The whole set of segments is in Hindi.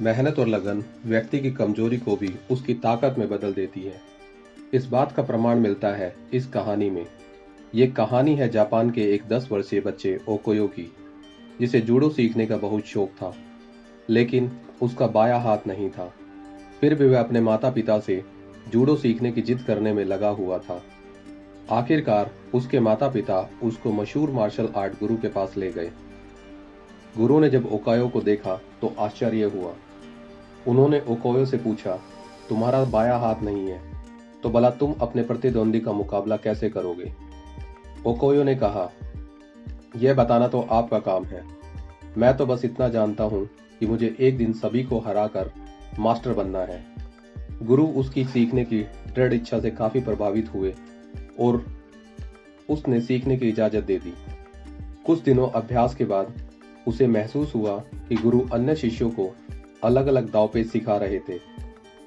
मेहनत और लगन व्यक्ति की कमजोरी को भी उसकी ताकत में बदल देती है। इस बात का प्रमाण मिलता है इस कहानी में। ये कहानी है जापान के एक 10 वर्षीय बच्चे ओकोयो की, जिसे जूडो सीखने का बहुत शौक था, लेकिन उसका बायां हाथ नहीं था। फिर भी वह अपने माता पिता से जूडो सीखने की जिद करने में लगा हुआ था। आखिरकार उसके माता पिता उसको मशहूर मार्शल आर्ट गुरु के पास ले गए। गुरु ने जब ओकायो को देखा तो आश्चर्य हुआ। उन्होंने ओकोयो से पूछा, तुम्हारा बायां हाथ नहीं है, तो भला तुम अपने प्रतिद्वंदी का मुकाबला कैसे करोगे? ओकोयो ने कहा, यह बताना तो आपका काम है। मैं तो बस इतना जानता हूं कि मुझे एक दिन सभी को हराकर मास्टर बनना है। गुरु उसकी सीखने की दृढ़ इच्छा से काफी प्रभावित हुए और उसने सीखने की इजाजत दे दी। कुछ दिनों अभ्यास के बाद उसे महसूस हुआ कि गुरु अन्य शिष्यों को अलग अलग दांवपेच सिखा रहे थे,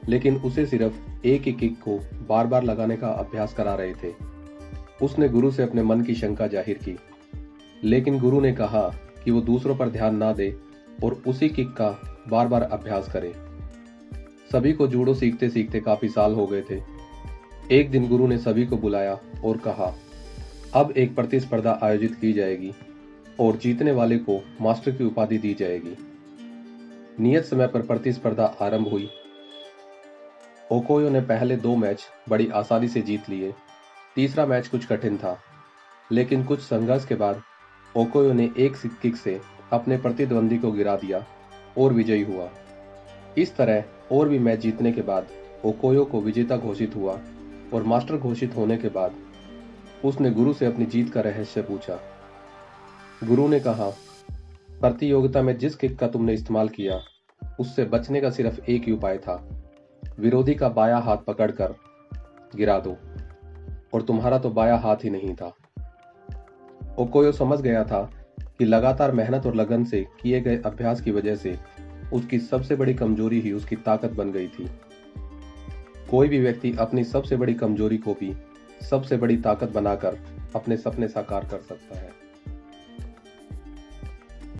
लेकिन उसे सिर्फ एक ही किक को बार बार लगाने का अभ्यास करा रहे थे। उसने गुरु से अपने मन की शंका जाहिर की, लेकिन गुरु ने कहा कि वो दूसरों पर ध्यान ना दे और उसी किक का बार बार अभ्यास करे। सभी को जूडो सीखते सीखते काफी साल हो गए थे। एक दिन गुरु ने सभी को बुलाया और कहा, अब एक प्रतिस्पर्धा आयोजित की जाएगी और जीतने वाले को मास्टर की उपाधि दी जाएगी। नियत समय पर प्रतिस्पर्धा आरंभ हुई। ओकोयो ने पहले 2 मैच बड़ी आसानी से जीत लिए। तीसरा मैच कुछ कठिन था, लेकिन कुछ संघर्ष के बाद ओकोयो ने एक किक से अपने प्रतिद्वंदी को गिरा दिया और विजयी हुआ। इस तरह और भी मैच जीतने के बाद ओकोयो को विजेता घोषित हुआ और मास्टर घोषित होने के बाद उसने गुरु से अपनी जीत का रहस्य पूछा। गुरु ने कहा, प्रतियोगिता में जिस किक का तुमने इस्तेमाल किया उससे बचने का सिर्फ एक ही उपाय था, विरोधी का बायां हाथ पकड़कर गिरा दो, और तुम्हारा तो बायां हाथ ही नहीं था। ओकोयो समझ गया था कि लगातार मेहनत और लगन से किए गए अभ्यास की वजह से उसकी सबसे बड़ी कमजोरी ही उसकी ताकत बन गई थी। कोई भी व्यक्ति अपनी सबसे बड़ी कमजोरी को भी सबसे बड़ी ताकत बनाकर अपने सपने साकार कर सकता है।